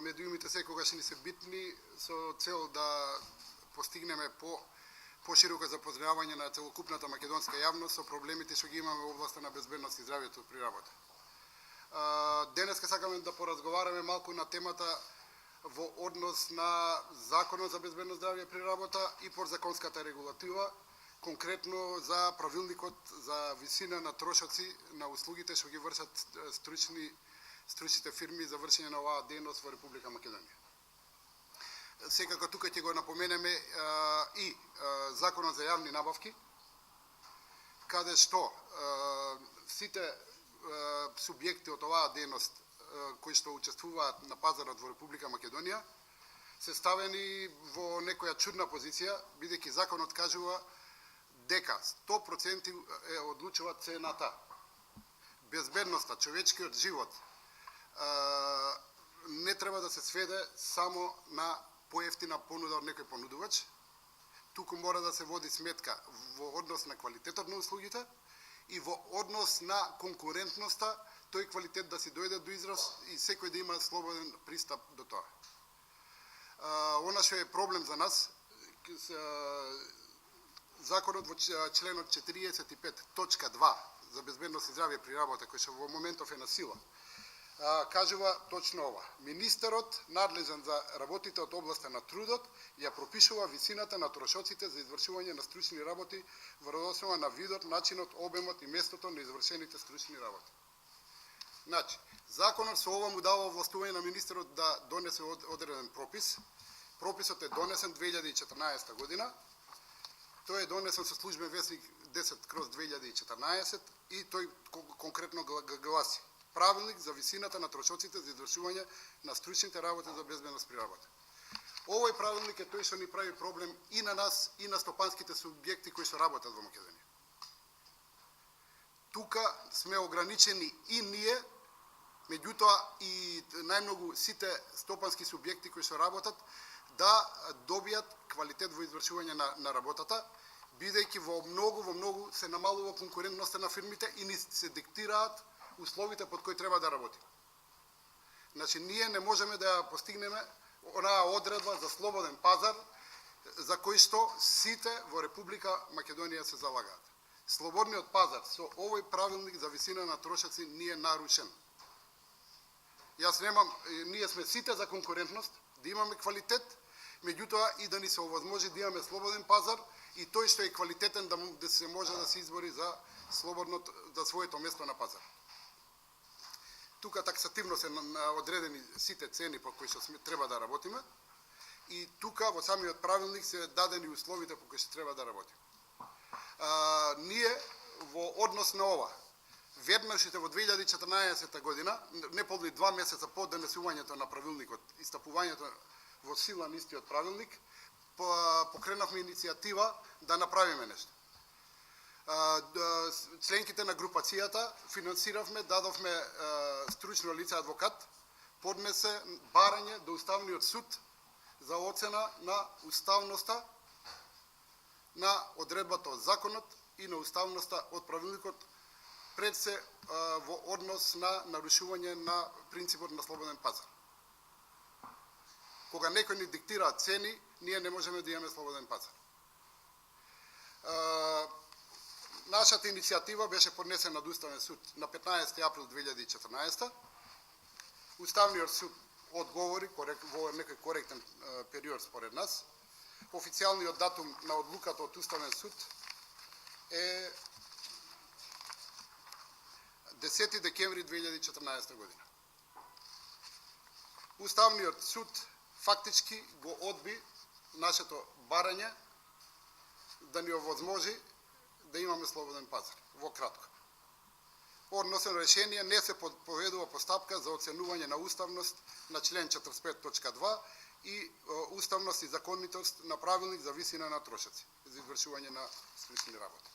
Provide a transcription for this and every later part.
медиумите секогаш ни се битни со цел да постигнеме пошироко запознавање на целокупната македонска јавност со проблемите што ги имаме во областа на безбедност и здравјето при работа. Денеска сакаме да поразговараме малку на темата во однос на Законот за безбедност и здравје при работа и подзаконската регулатива, конкретно за правилникот за висина на трошоци на услугите што ги вршат стручните фирми за вршење на оваа дејност во Република Македонија. Секако тука ќе го напоменеме и Законот за јавни набавки, каде што сите субјекти од оваа дејност кои што учествуваат на пазарот во Република Македонија се ставени во некоја чудна позиција, бидејќи законот кажува дека 100% одлучува цената. Безбедноста, човечкиот живот не треба да се сведе само на поевтина понуда од некој понудувач, туку мора да се води сметка во однос на квалитетот на услугите и во однос на конкурентноста, тој квалитет да си дојде до израз и секој да има слободен пристап до тоа. Она што е проблем за нас, законот во членот 45.2 за безбедност и здравје при работа, кој што во моментов е на сила, кажува точно ова. Министерот, надлежен за работите од областа на трудот, ја пропишува висината на трошоците за извршување на стручни работи врз основа на видот, начинот, обемот и местото на извршените стручни работи. Значи, законот со ова му дава овластување на министерот да донесе одреден пропис. Прописот е донесен 2014 година. Тој е донесен со службен весник 10/2014 и тој конкретно гласи: Правилник за висината на трошоците за извршување на стручните работи за безбедност при работа. Овој правилник е тој што ни прави проблем и на нас и на стопанските субјекти кои што работат во Македонија. Тука сме ограничени и ние, меѓутоа и најмногу сите стопански субјекти кои што работат да добијат квалитет во извршување на работата, бидејќи во многу се намалува конкурентноста на фирмите и ни се диктираат условите под кои треба да работиме. Значи, ние не можеме да ја постигнеме онаа одредба за слободен пазар за кој што сите во Република Македонија се залагаат. Слободниот пазар со овој правилник за висина на трошоци не е нарушен. Ние сме сите за конкурентност, да имаме квалитет, меѓутоа и да ни се овозможи да имаме слободен пазар и тој што е квалитетен да се може да се избори за своето место на пазар. Тука таксативно се одредени сите цени по кои што треба да работиме и тука во самиот правилник се дадени условите по кои што треба да работиме. Ние во однос на ова, веднашите во 2014 година, неполни 2 месеца по донесувањето на правилникот и стапувањето во сила на истиот правилник, покренавме иницијатива да направиме нешто. Членките на групацијата финансиравме, дадовме стручно лице адвокат, поднесе барање до Уставниот суд за оцена на уставноста на одредбата од законот и на уставноста од правилникот, пред се во однос на нарушување на принципот на слободен пазар. Кога некој ни диктира цени, ние не можеме да имаме слободен пазар. Нашата иницијатива беше поднесена од Уставен суд на 15 април 2014. Уставниот суд одговори во некој коректен период според нас. Официјалниот датум на одлуката од Уставен суд е 10 декември 2014 година. Уставниот суд фактички го одби нашето барање да ни овозможи да имаме слободен пазар. Во кратко. Односно решение не се поведува постапка за оценување на уставност на член 45.2 и уставност и законитост на правилник за висина на трошоци за извршување на стручни работи.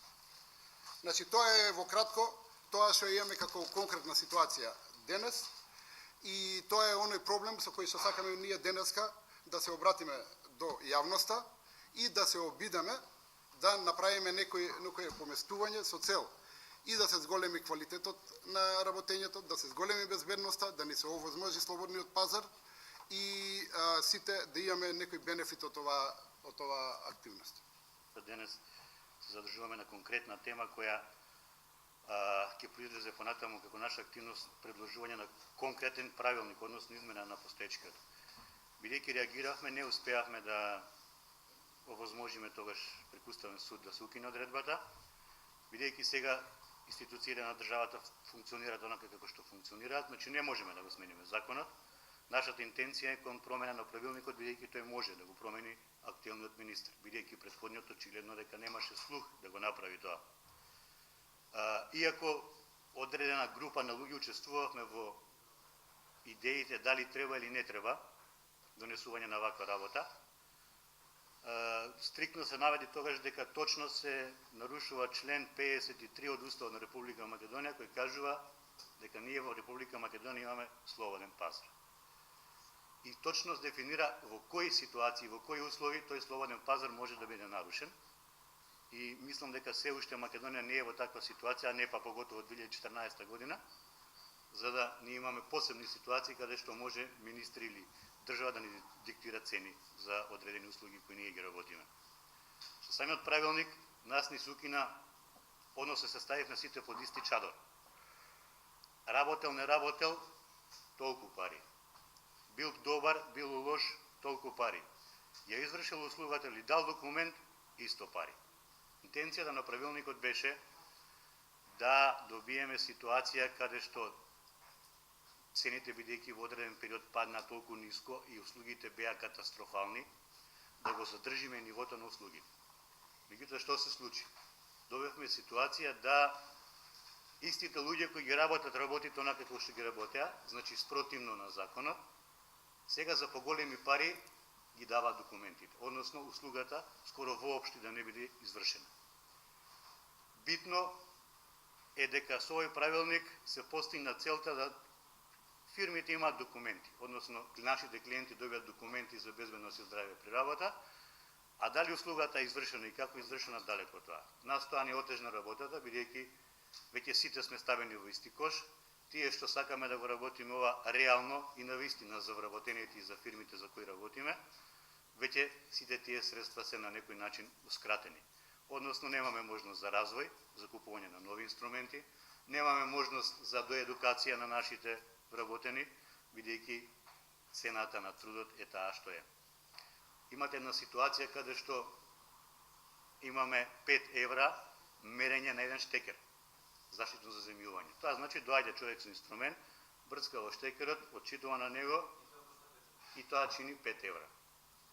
Значи, тоа е во кратко тоа што имаме како конкретна ситуација денес и тоа е оној проблем со кој што сакаме ние денеска да се обратиме до јавноста и да се обидеме да направиме некој поместување со цел и да се зголеми квалитетот на работењето, да се зголеми безбедноста, да ни се овозможи слободниот пазар и сите да имаме некој бенефит од ова активност. Денес се задржуваме на конкретна тема која ќе произлезе понатаму како наша активност предложување на конкретен правилник, односно измена на постоечкиот. Бидејќи реагиравме, не успеавме да овозможиме тогаш преку Уставен суд да се укине одредбата, бидејќи сега институциите на државата функционираат онака како што функционираат, значи не можеме да го смениме законот. Нашата интенција е кон промена на правилникот, бидејќи тој може да го промени актуелниот министер, бидејќи претходниот очигледно дека немаше слух да го направи тоа. Иако одредена група на луѓе учествувавме во идеите дали треба или не треба донесување на ваква работа, стриктно се наведи тогаш дека точно се нарушува член 53 од Уставот на Република Македонија, кој кажува дека ние во Република Македонија имаме слободен пазар. И точно се дефинира во кои ситуации, во кои услови тој слободен пазар може да биде нарушен. И мислам дека се уште Македонија не е во таква ситуација, а не па поготово 2014 година, за да ние имаме посебни ситуации каде што може министри или држава да ни диктира цени за одредени услуги кои ние ги работиме. Со самиот правилник нас ни се укина, односно се ставивме сите под исти чадор. Работел, не работел, толку пари. Бил добар, бил лош, толку пари. Ја извршил услугата или дал документ, исто пари. Интенцијата на правилникот беше да добиеме ситуација каде што цените, бидејќи во одреден период падна толку ниско и услугите беа катастрофални, да го задржиме нивото на услуги. Меѓутоа што се случи? Добивме ситуација да истите луѓе кои ги работите онака како што ги работеа, значи спротивно на законот, сега за поголеми пари ги дава документите, односно услугата скоро воопшто да не биде извршена. Битно е дека со овој правилник се постигна целта да фирмите имаат документи, односно нашите клиенти добијат документи за безбедност и здравје при работа, а дали услугата е извршена и како извршена далеко тоа. Нас тоа не отежна работата, бидејќи веќе сите сме ставени во исти кош, тие што сакаме да го работиме ова реално и навистина за вработените и за фирмите за кои работиме, веќе сите тие средства се на некој начинускратени. Односно немаме можност за развој, за купување на нови инструменти, немаме можност за доедукација на нашите вработени, бидејќи цената на трудот е таа што е. Имате една ситуација каде што имаме 5 евра мерење на еден штекер, заштитно за земјување. Тоа значи доаѓа човек со инструмент, брцка во штекерот, отчитува на него и тоа чини 5 евра.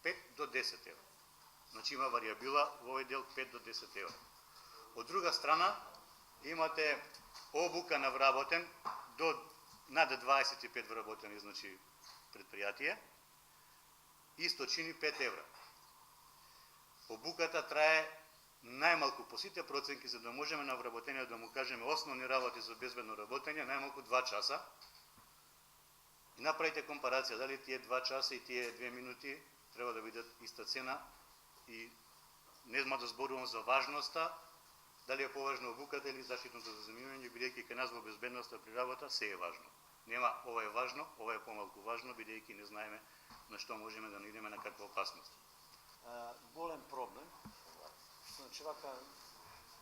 5 до 10 евра. Значи има варијабила во овој дел 5 до 10 евра. Од друга страна, имате обука на вработен до над 25 вработени, значи предпријатие, исто чини 5 евра. Обуката трае најмалку по сите проценки, за да можеме на вработениот да му кажеме основни работи за безбедно работење, најмалку 2 часа. И направите компарација, дали тие 2 часа и тие 2 минути треба да бидат иста цена и нема да зборувам за важноста, дали е поважна обуката или заштитното заземјување, бидејќи кај нас во безбедноста при работа се е важно. Нема ова е важно, ова е помалку важно, бидејќи не знаеме на што можеме да наидеме на каква опасност. Голем проблем. Значи вака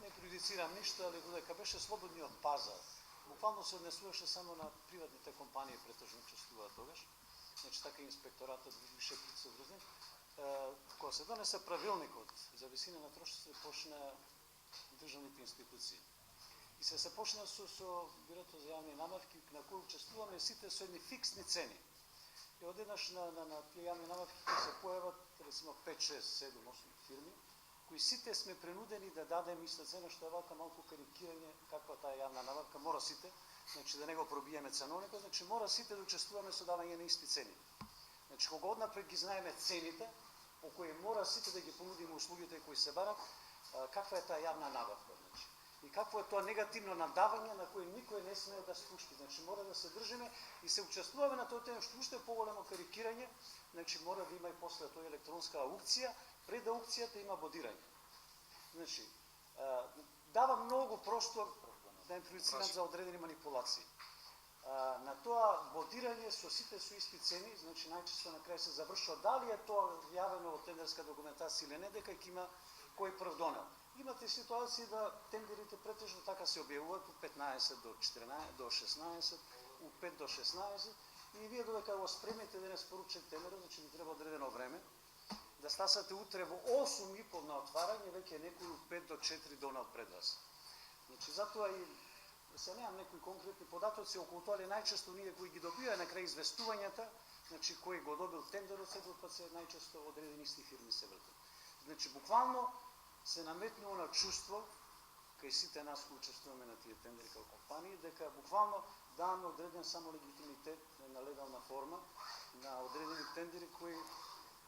не прejudicирам ништо, али додека беше слободниот пазар, буквално се однесуваше само на приватните компании, претежно учествуваа тогаш. Значи така инспекторатот више присоврзен. Кога се донесе правилникот за висина на трошоците, почна државните институции. И се почна со бирото за јавни набавки, на кои учествуваме сите со едни фиксни цени. И одеднаш на тие јавни набавки се појават, речимо 5, 6, 7, 8 фирми, кои сите сме принудени да дадеме иста цена, што е вака малку карикирање каква таа јавна набавка, мора сите, значи да не го пробиеме ценовникот, значи мора сите да учествуваме со давање на исти цени. Значи кога однапред ги знаеме цените, по кои мора сите да ги понудиме услугите кои се барат, каква е таа јавна набавка, значи. И какво е тоа негативно надавање на кој никој не смее да спушти. Значи мора да се држиме и се учествуваме на тоа тема, што уште е поголемо карикирање, значи мора да има и после тоа електронска аукција, пред аукцијата има бодирање. Значи дава многу простор да импровицирам за одредени манипулации. На тоа бодирање со сите со исти цени, значи најчесто на крај се завршува дали е тоа јавено во тендерска документација или не, дека ќе има кој прв донел. Имате ситуации да тендерите претежно така се објавуваат у 15 до 14 до 16, у 5 до 16 и вие додека го спремите денес поручен тендер, значи ви треба одредено време, да стасате утре во 8:30 на отварање, веќе некој у 5 до 4 донел пред вас. Значи затоа и се немам некои конкретни податоци околу тоа, најчесто ние кои ги добиваме на крај известувањата, значи кој го добил тендерот, секој пат се најчесто одредени исти фирми се вртат. Значи буквално се наметнува на чувство кај сите нас кои учествуваме на тие тендери како компании, дека буквално даваме одреден само легитимитет на легална форма на одредени тендери кои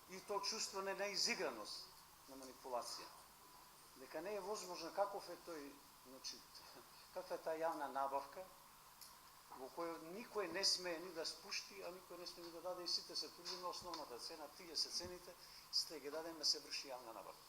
и тоа чувство на неизиграност, на манипулација. Дека не е возможно каков е тој, значи, каква е таа јавна набавка, во која никој не смее ни да спушти, а никој не смее ни да даде и сите се трудиме основната цена, тие се цените, сите ги дадеме да се врши јавна набавка.